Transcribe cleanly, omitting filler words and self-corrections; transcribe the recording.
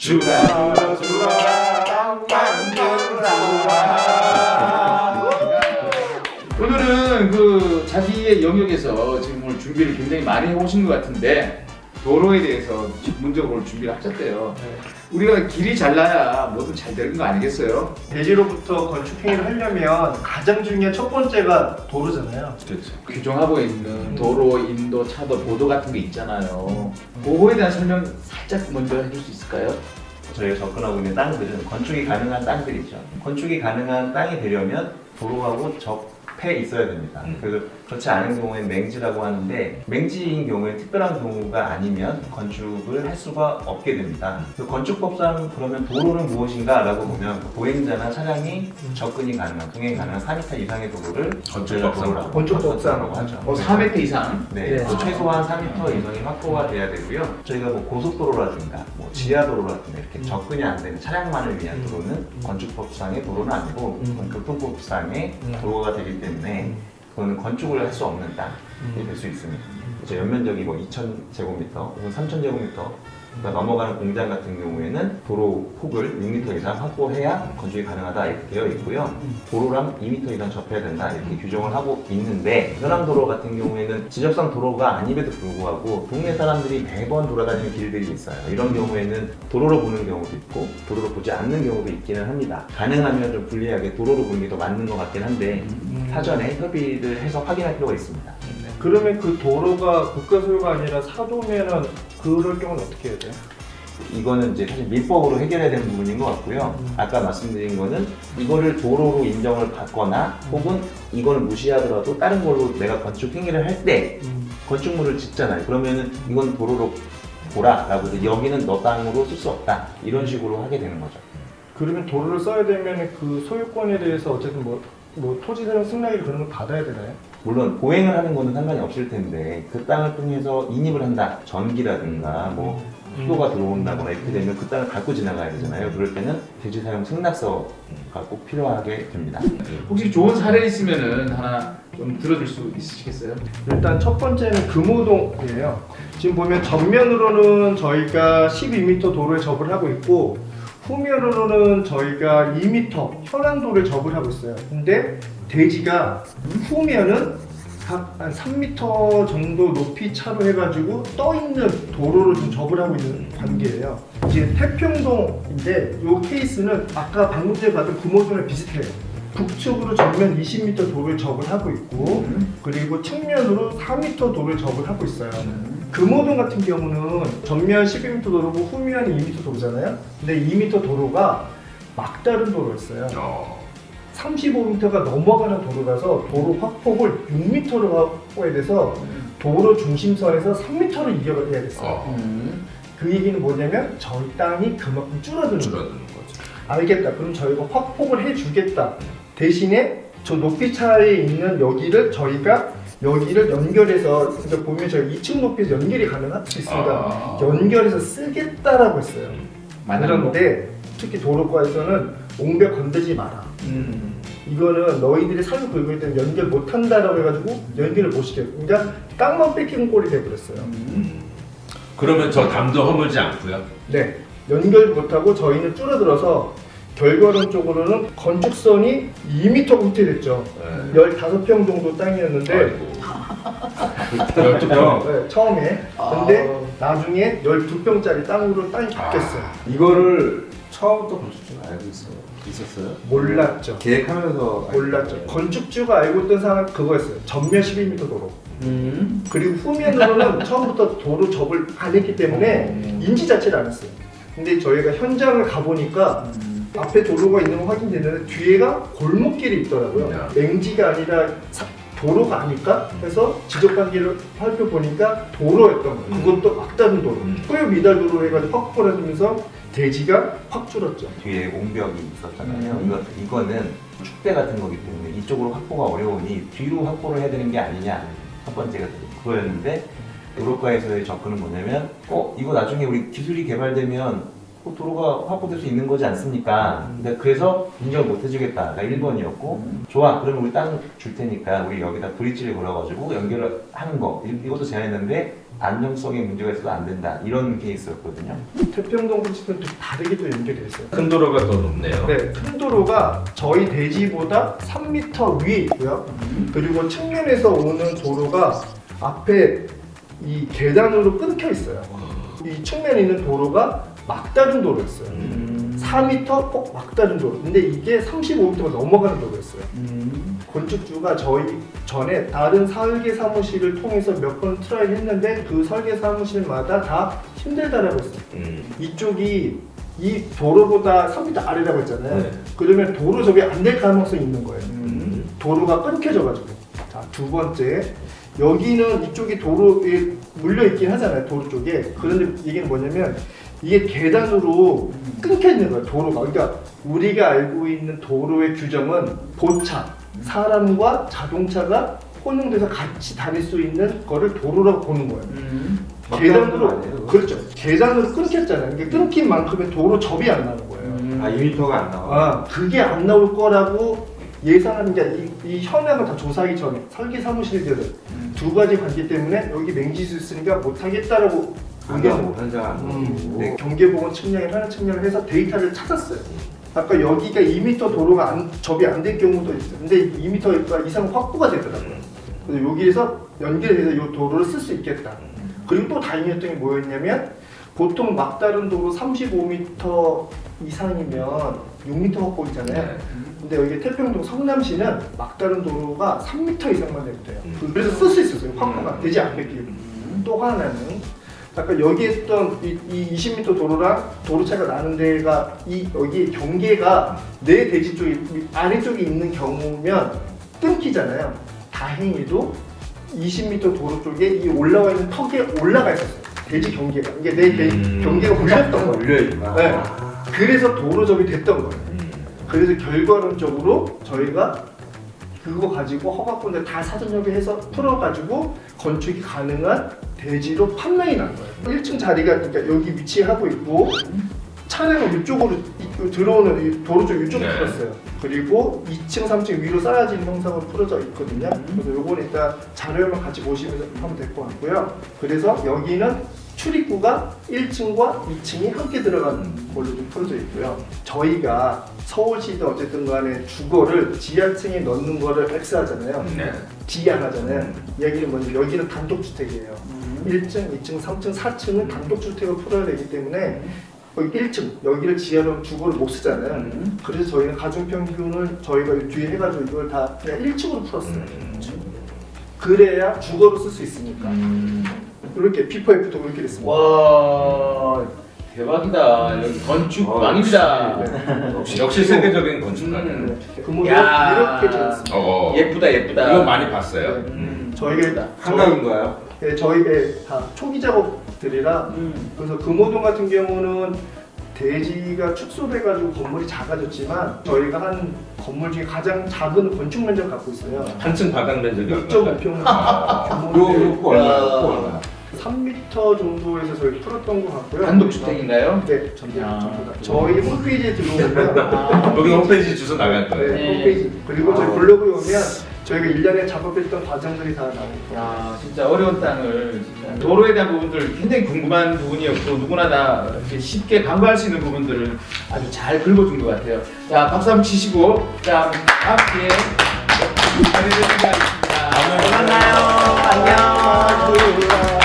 주라 만들어라. 오늘은 그 자기의 영역에서 지금 오늘 준비를 굉장히 많이 해오신 것 같은데 도로에 대해서 전문적으로 준비를 하셨대요. 우리가 길이 잘 나야 뭐든 잘 되는 거 아니겠어요? 대지로부터 건축 행위를 하려면 가장 중요한 첫 번째가 도로잖아요. 그렇죠. 규정하고 있는 도로, 인도, 차도, 보도 같은 게 있잖아요. 그거에 대한 설명 살짝 먼저 해줄 수 있을까요? 저희가 접근하고 있는 땅들은 건축이 가능한 땅들이죠. 건축이 가능한 땅이 되려면 도로하고 접해 있어야 됩니다. 그래서 그렇지 않은 경우에는 맹지라고 하는데 맹지인 경우에 특별한 경우가 아니면 건축을 할 수가 없게 됩니다. 그 건축법상 그러면 도로는 무엇인가 라고 보면 보행자나 차량이 접근이 가능한, 통행이 가능한 4m 이상의 도로를 건축법상이라고 하죠. 4m 이상? 네, 네. 최소한 4m 이상이 확보가 돼야 되고요. 저희가 뭐 고속도로라든가 뭐 지하도로라든가 이렇게 접근이 안 되는 차량만을 위한 도로는 건축법상의 도로는 아니고 교통법상의 도로가 되기 때문에 그거는 건축을 할 수 없는 땅이 될 수 있습니다. 그래서 연면적이 뭐 2,000제곱미터 혹은 3,000제곱미터 넘어가는 공장 같은 경우에는 도로 폭을 6m 이상 확보해야 건축이 가능하다 이렇게 되어 있고요. 도로랑 2m 이상 접해야 된다 이렇게 규정을 하고 있는데 현암도로 같은 경우에는 지적상 도로가 아님에도 불구하고 동네 사람들이 매번 돌아다니는 길들이 있어요. 이런 경우에는 도로로 보는 경우도 있고 도로로 보지 않는 경우도 있기는 합니다. 가능하면 좀 불리하게 도로로 보는 게 더 맞는 것 같긴 한데 사전에 협의를 해서 확인할 필요가 있습니다. 그러면 그 도로가 국가 소유가 아니라 사도면은 그럴 경우는 어떻게 해야 돼요? 이거는 이제 사실 밀법으로 해결해야 되는 부분인 것 같고요. 아까 말씀드린 거는 이거를 도로로 인정을 받거나 혹은 이거는 무시하더라도 다른 걸로 내가 건축 행위를 할 때 건축물을 짓잖아요. 그러면은 이건 도로로 보라 라고 해서 여기는 너 땅으로 쓸 수 없다 이런 식으로 하게 되는 거죠. 그러면 도로를 써야 되면 그 소유권에 대해서 어쨌든 뭐 토지사용 승낙을 그런 걸 받아야 되나요? 물론 보행을 하는 거는 상관이 없을 텐데 그 땅을 통해서 인입을 한다. 전기라든가 뭐 수도가 들어온다거나 이렇게 되면 그 땅을 밟고 지나가야 되잖아요. 그럴 때는 대지 사용 승낙서가 꼭 필요하게 됩니다. 혹시 좋은 사례 있으면은 하나 좀 들어줄 수 있으시겠어요? 일단 첫 번째는 금호동이에요. 지금 보면 전면으로는 저희가 12m 도로에 접을 하고 있고 후면으로는 저희가 2m 현황도를 접을 하고 있어요. 근데 대지가 후면은 각 한 3m 정도 높이 차로 해가지고 떠있는 도로를 좀 접을 하고 있는 관계예요. 이제 태평동인데 이 케이스는 아까 방금 전에 봤던 금호동이랑 비슷해요. 북쪽으로 전면 20m 도로를 접을 하고 있고 그리고 측면으로 4m 도로를 접을 하고 있어요. 금호동 같은 경우는 전면 12m 도로고 후면 2m 도로잖아요. 근데 2m 도로가 막다른 도로였어요. 35m가 넘어가는 도로라서 도로 확폭을 6m로 확보해야 돼서 도로 중심선에서 3m로 이겨야 됐어요. 그 얘기는 뭐냐면 저희 땅이 그만큼 줄어드는 거죠. 알겠다. 그럼 저희가 확폭을 해주겠다. 대신에 저 높이 차에 있는 여기를 저희가 여기를 연결해서 그러니까 보면 저희 2층 높이에서 연결이 가능할 수 있습니다. 연결해서 쓰겠다라고 했어요. 그런데 특히 도로과에서는 옹벽 건드지 마라. 이거는 너희들이 삶을 걸고 있기 때문에 연결 못한다라고 해가지고 연결을 못 시켜요. 그러니까 땅만 뺏기는 꼴이 돼버렸어요. 그러면 저 담도 허물지 않고요? 네, 연결 못하고 저희는 줄어들어서 결과론적으로는 건축선이 2m 후퇴됐죠. 15평 정도 땅이었는데 네, 처음에 근데 나중에 12평짜리 땅으로 땅이 바뀌었어요. 이거를 처음부터 건축주가 알고 있었어요? 몰랐죠. 계획하면서 몰랐죠. 건축주가 알고 있던 상황은 그거였어요. 전면 12m 도로. 그리고 후면으로는 처음부터 도로 접을 안 했기 때문에 인지 자체를 안 했어요. 근데 저희가 현장을 가보니까 앞에 도로가 있는 거 확인되는데 뒤에가 골목길이 있더라고요. 맹지가 아니라 도로가 아닐까? 해서 지적관계를 살펴보니까 도로였던 거예요. 그것도 막다른 도로. 소요 미달 도로 해가지고 확보를 해주면서 대지가 확 줄었죠. 뒤에 옹벽이 있었잖아요. 이거는 축대 같은 거기 때문에 이쪽으로 확보가 어려우니 뒤로 확보를 해야 되는 게 아니냐. 첫 번째가 그거였는데 도로과에서의 접근은 뭐냐면 이거 나중에 우리 기술이 개발되면 도로가 확보될 수 있는 거지 않습니까? 근데 그래서 인정을 못 해주겠다가 1번이었고 좋아 그러면 우리 땅 줄 테니까 우리 여기다 브릿지를 걸어가지고 연결을 하는 거 이것도 제안했는데 안정성에 문제가 있어서 안 된다 이런 케이스였거든요. 태평동 브릿지는 좀 다르게 또 연결이 됐어요. 큰 도로가 더 높네요. 네, 큰 도로가 저희 대지보다 3m 위에 있고요. 그리고 측면에서 오는 도로가 앞에 이 계단으로 끊겨 있어요. 이 측면에 있는 도로가 막다른 도로였어요. 4m 꼭 막다른 도로. 근데 이게 35m가 넘어가는 도로였어요. 건축주가 저희 전에 다른 설계 사무실을 통해서 몇 번 트라이를 했는데 그 설계 사무실마다 다 힘들다라고 했어요. 이쪽이 이 도로보다 3m 아래라고 했잖아요. 네. 그러면 도로 접이 안 될 가능성이 있는 거예요. 도로가 끊겨져가지고. 자, 두 번째. 여기는 이쪽이 도로에 물려있긴 하잖아요. 도로 쪽에. 그런데 이게 뭐냐면 이게 계단으로 끊겨 있는 거예요. 도로가. 그러니까 우리가 알고 있는 도로의 규정은 보차, 사람과 자동차가 혼용돼서 같이 다닐 수 있는 거를 도로라고 보는 거예요. 계단으로 아니에요? 그렇죠. 계단으로 끊겼잖아요. 그러니까 끊긴 만큼의 도로 접이 안 나는 거예요. 아 2m가 안 나와. 아, 그게 안 나올 거라고 예상하는 게 이 현황을 다 조사하기 전에 설계 사무실들은 두 가지 관계 때문에 여기 맹지수 있으니까 못하겠다라고 안 의견을 나오고 현장 안 나오고. 네, 경계보건 측량을 하는 측량을 해서 데이터를 찾았어요. 아까 여기가 2m 도로가 접이 안 될 경우도 있어요. 근데 2m 이상 확보가 되더라고요. 그래서 여기에서 연결해서 이 도로를 쓸 수 있겠다. 그리고 또 다행이었던 게 뭐였냐면 보통 막다른 도로 35m 이상이면 6m 확보이잖아요. 근데 여기 태평동 성남시는 막다른 도로가 3m 이상만 되면 돼요. 그래서 쓸 수 있었어요. 확보가 되지 않겠길. 또 하나는 아까 여기 했던 이 20m 도로랑 도로 차이가 나는 데가 여기 경계가 내 대지 쪽이 아래쪽에 있는 경우면 끊기잖아요. 다행히도 20m 도로 쪽에 이 올라와 있는 턱에 올라가 있었어요. 대지 경계가. 이게 내 경계가 올렸던 거예요. 올려있구나. 네. 그래서 도로접이 됐던 거예요. 그래서 결과론적으로 저희가 그거 가지고 허가권을 다 사전 협의해서 풀어가지고 건축이 가능한 대지로 판명이 난 거예요. 1층 자리가 그러니까 여기 위치하고 있고 차량은 이쪽으로 들어오는 이 도로 쪽 이쪽으로 네. 풀었어요. 그리고 2층, 3층 위로 쌓아진 형상으로 풀어져 있거든요. 그래서 요거는 일단 자료만 같이 보시면서 하면 될 것 같고요. 그래서 여기는 출입구가 1층과 2층이 함께 들어가는 걸로 좀 풀어져 있고요. 저희가 서울시든 어쨌든 간에 주거를 지하층에 넣는 거를 X하잖아요. 네. 지향하잖아요. 이야기는 뭐냐면 여기는 단독주택이에요. 1층, 2층, 3층, 4층은 단독주택을 풀어야 되기 때문에 여기 1층, 여기를 지하로 주거를 못 쓰잖아요. 그래서 저희는 가중평균을 저희가 뒤에 해가지고 이걸 다 그냥 1층으로 풀었어요. 그래야 주거로 쓸 수 있으니까. 이렇게 P4F도 이렇게 됐습니다. 와 대박이다. 여기 건축 왕입니다. 역시 세계적인 건축가네. 그 모델 야. 이렇게 되었습니다. 예쁘다 예쁘다. 이거 많이 봤어요. 저희가 한강인가요? 네, 저희가 다 초기 작업들이라 그래서 금호동 같은 경우는 대지가 축소돼가지고 건물이 작아졌지만 저희가 한 건물 중에 가장 작은 건축 면적을 갖고 있어요. 한층 바닥 면적이 얼마인가요? 6.5평 요거 얼마야? 3m 정도에서 저희 풀었던 것 같고요. 단독주택인가요? 네, 전부 야. 다. 저희 홈페이지에 들어오면 여기 홈페이지 주소 나갈 거예요. 네, 홈페이지 그리고 저희 블로그에 오면 저희가 1년에 작업했던 과정들이 다 나오고. 야 진짜 어려운 땅을 진짜 도로에 대한 부분들 굉장히 궁금한 부분이었고 누구나 다 이렇게 쉽게 간과할 수 있는 부분들을 아주 잘 긁어준 것 같아요. 자 박수 한번 치시고 자 함께 잘해주신 것 같습니다. 만나요. 안녕.